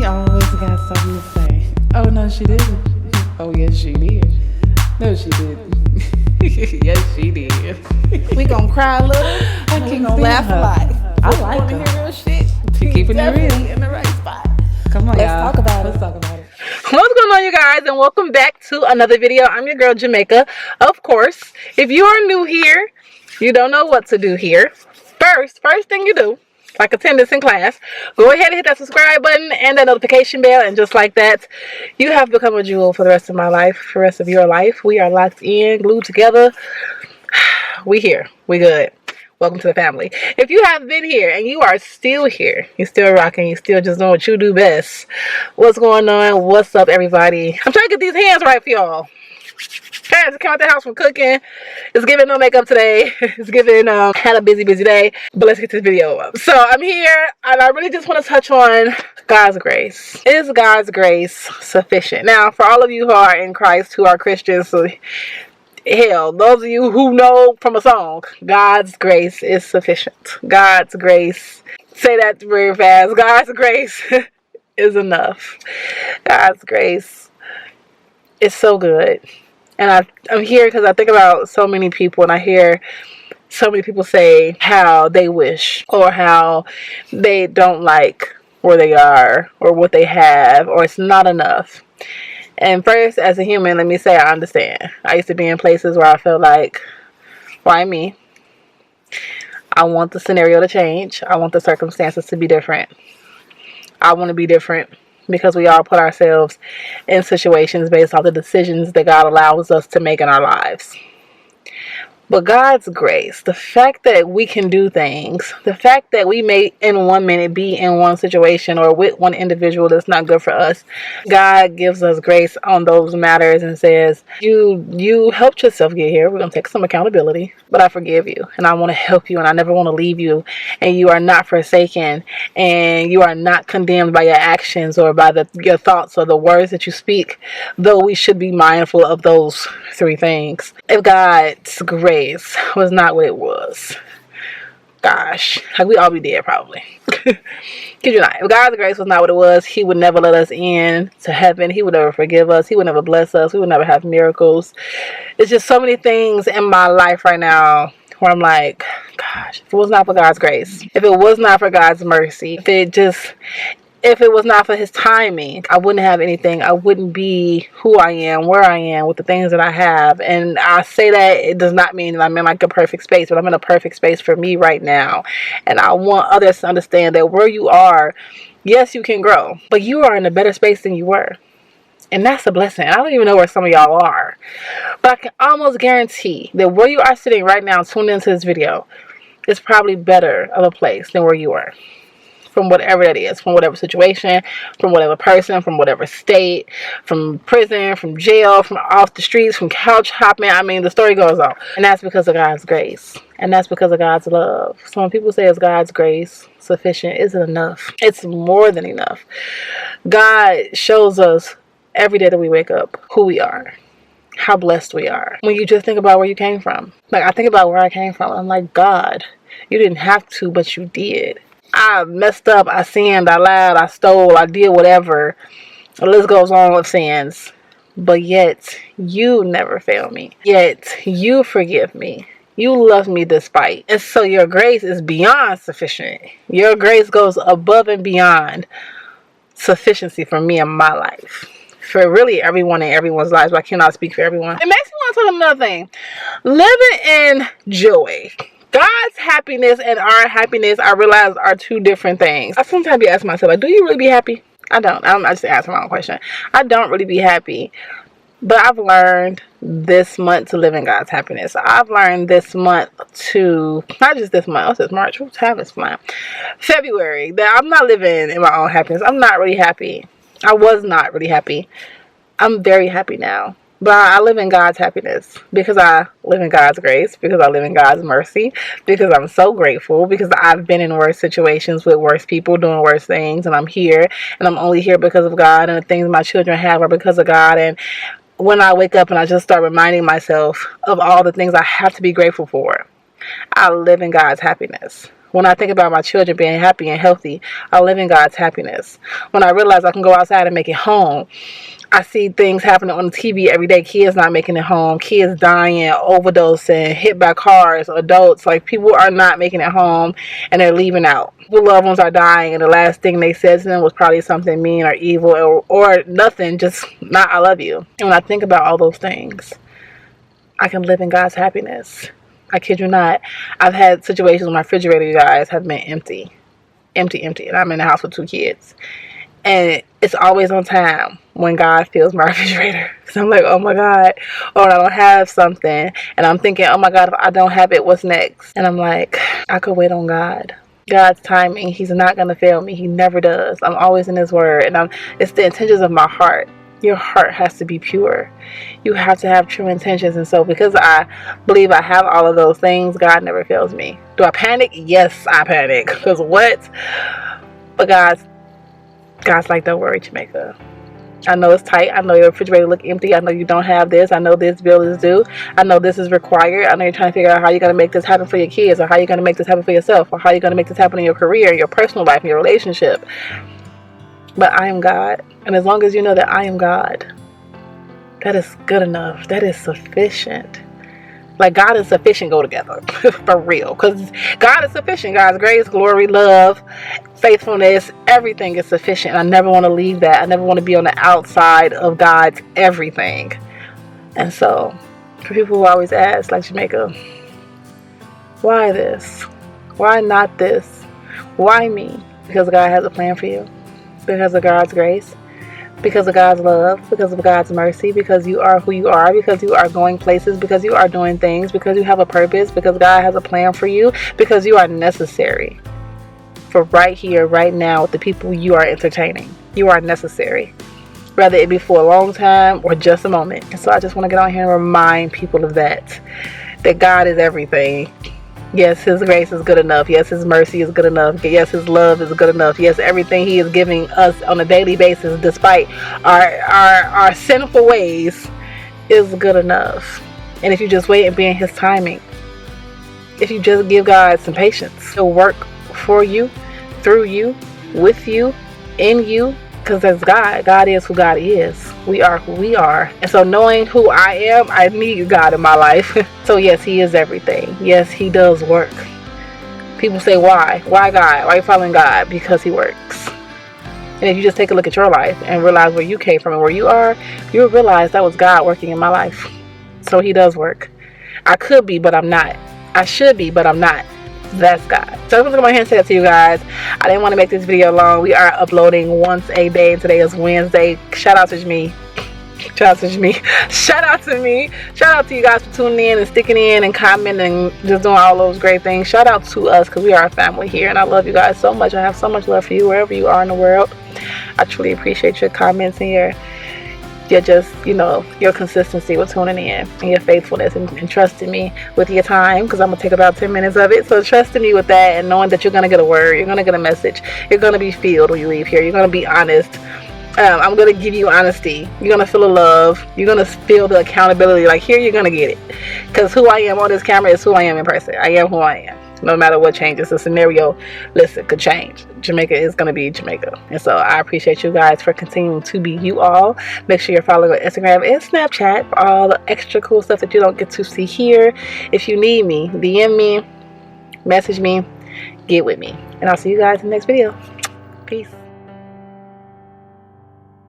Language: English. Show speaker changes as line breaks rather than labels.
always got something to say. Oh, no, she didn't. Oh, yes, she did. No, she didn't. Yes, she did.
We gonna cry a little, and we gonna laugh a lot.
I like her.
Hear real shit.
She keeping it real.
In the right spot.
Come on,
Let's
y'all.
talk about it.
Let's talk about it.
What's going on, you guys, and welcome back to another video. I'm your girl Jamaica. Of course, if you are new here, you don't know what to do here. First thing you do, like attendance in class, go ahead and hit that subscribe button and that notification bell, and just like that, you have become a jewel for the rest of my life, for the rest of your life. We are locked in, glued together. We here. We good. Welcome to the family. If you have been here and you are still here, you're still rocking, you're still just doing what you do best. What's going on? What's up, everybody? I'm trying to get these hands right for y'all. Guys, I came out the house from cooking. It's giving no makeup today. It's giving had a busy day. But let's get this video up. So I'm here and I really just want to touch on God's grace. Is God's grace sufficient? Now, for all of you who are in Christ, who are Christians, so hell, those of you who know from a song, God's grace is sufficient. God's grace, say that very fast. God's grace is enough. God's grace is so good. And I'm here because I think about so many people, and I hear so many people say how they wish or how they don't like where they are or what they have, or it's not enough. And first, as a human, let me say I understand. I used to be in places where I felt like, why me? I want the scenario to change. I want the circumstances to be different. I want to be different, because we all put ourselves in situations based on the decisions that God allows us to make in our lives. But God's grace, the fact that we can do things, the fact that we may in 1 minute be in one situation or with one individual that's not good for us, God gives us grace on those matters and says, you helped yourself get here. We're going to take some accountability, but I forgive you and I want to help you and I never want to leave you, and you are not forsaken, and you are not condemned by your actions or by your thoughts or the words that you speak, though we should be mindful of those three things. If God's grace was not what it was, gosh, like we all be dead probably. Kid you not. If God's grace was not what it was, He would never let us in to heaven. He would never forgive us. He would never bless us. We would never have miracles. It's just so many things in my life right now where I'm like, gosh, if it was not for God's grace, if it was not for God's mercy, if it was not for His timing, I wouldn't have anything. I wouldn't be who I am, where I am, with the things that I have. And I say that it does not mean that I'm in like a perfect space, but I'm in a perfect space for me right now. And I want others to understand that where you are, yes, you can grow, but you are in a better space than you were. And that's a blessing. I don't even know where some of y'all are, but I can almost guarantee that where you are sitting right now, tuned into this video, is probably better of a place than where you were. From whatever that is, from whatever situation, from whatever person, from whatever state, from prison, from jail, from off the streets, from couch hopping. I mean, the story goes on. And that's because of God's grace. And that's because of God's love. So when people say, is God's grace sufficient? Is it enough? It's more than enough. God shows us every day that we wake up who we are, how blessed we are. When you just think about where you came from. Like, I think about where I came from. I'm like, God, you didn't have to, but you did. I messed up, I sinned, I lied, I stole, I did whatever. The list goes on with sins. But yet, you never fail me. Yet, you forgive me. You love me despite. And so your grace is beyond sufficient. Your grace goes above and beyond sufficiency for me in my life. For really everyone in everyone's lives, but I cannot speak for everyone. It makes me want to tell them another thing. Living in joy. God's happiness and our happiness, I realize, are two different things. I sometimes be asking myself, like, do you really be happy? I don't. I just answer my own question. I don't really be happy. But I've learned this month to live in God's happiness. I've learned this month to, not just this month, it's March, what's time is flying? February, that I'm not living in my own happiness. I'm not really happy. I was not really happy. I'm very happy now. But I live in God's happiness because I live in God's grace, because I live in God's mercy, because I'm so grateful, because I've been in worse situations with worse people doing worse things, and I'm here, and I'm only here because of God, and the things my children have are because of God. And when I wake up and I just start reminding myself of all the things I have to be grateful for, I live in God's happiness. When I think about my children being happy and healthy, I live in God's happiness. When I realize I can go outside and make it home, I see things happening on the TV every day. Kids not making it home, kids dying, overdosing, hit by cars, adults. Like, people are not making it home and they're leaving out. People, loved ones are dying, and the last thing they said to them was probably something mean or evil or nothing, just not I love you. And when I think about all those things, I can live in God's happiness. I kid you not. I've had situations where my refrigerator, you guys, have been empty. And I'm in the house with 2 kids. And it's always on time when God fills my refrigerator. So I'm like, oh my God. Or I don't have something. And I'm thinking, oh my God, if I don't have it, what's next? And I'm like, I could wait on God. God's timing. He's not going to fail me. He never does. I'm always in His Word. And it's the intentions of my heart. Your heart has to be pure. You have to have true intentions. And so because I believe I have all of those things, God never fails me. Do I panic? Yes, I panic. Because what? But God's like, don't worry, Jamaica. I know it's tight. I know your refrigerator look empty. I know you don't have this. I know this bill is due. I know this is required. I know you're trying to figure out how you're going to make this happen for your kids, or how you're going to make this happen for yourself, or how you're going to make this happen in your career, in your personal life, in your relationship. But I am God. And as long as you know that I am God, that is good enough. That is sufficient. Like, God and sufficient go together. For real. Because God is sufficient. God's grace, glory, love, faithfulness, everything is sufficient. I never want to leave that. I never want to be on the outside of God's everything. And so, for people who always ask, like, Jamaica, why this? Why not this? Why me? Because God has a plan for you. Because of God's grace. Because of God's love. Because of God's mercy. Because you are who you are. Because you are going places. Because you are doing things. Because you have a purpose. Because God has a plan for you. Because you are necessary. For right here, right now, with the people you are entertaining. You are necessary. Whether it be for a long time or just a moment. And so I just want to get on here and remind people of that. That God is everything. Yes, His grace is good enough. Yes, His mercy is good enough. Yes, His love is good enough. Yes, everything He is giving us on a daily basis, despite our sinful ways, is good enough. And if you just wait and be in His timing, if you just give God some patience, He'll work for you, through you, with you, in you. Because that's God. God is who God is. We are who we are. And so knowing who I am, I need God in my life. So yes, He is everything. Yes, He does work. People say, why? Why God? Why are you following God? Because He works. And if you just take a look at your life and realize where you came from and where you are, you'll realize that was God working in my life. So He does work. I could be, but I'm not. I should be, but I'm not. That's God. So I'm going to come on here and say that to you guys. I didn't want to make this video long. We are uploading once a day, and today is Wednesday. Shout out to me. Shout out to me. Shout out to me. Shout out to you guys for tuning in and sticking in and commenting and just doing all those great things. Shout out to us, because we are a family here, and I love you guys so much. I have so much love for you wherever you are in the world. I truly appreciate your comments and your your consistency with tuning in and your faithfulness and trusting me with your time, because I'm going to take about 10 minutes of it. So trusting me with that and knowing that you're going to get a word, you're going to get a message, you're going to be filled when you leave here, you're going to be honest. I'm going to give you honesty. You're going to feel the love. You're going to feel the accountability. Like, here, you're going to get it. Because who I am on this camera is who I am in person. I am who I am. No matter what changes, the scenario, listen, could change. Jamaica is going to be Jamaica. And so I appreciate you guys for continuing to be you all. Make sure you're following on Instagram and Snapchat for all the extra cool stuff that you don't get to see here. If you need me, DM me, message me, get with me. And I'll see you guys in the next video. Peace.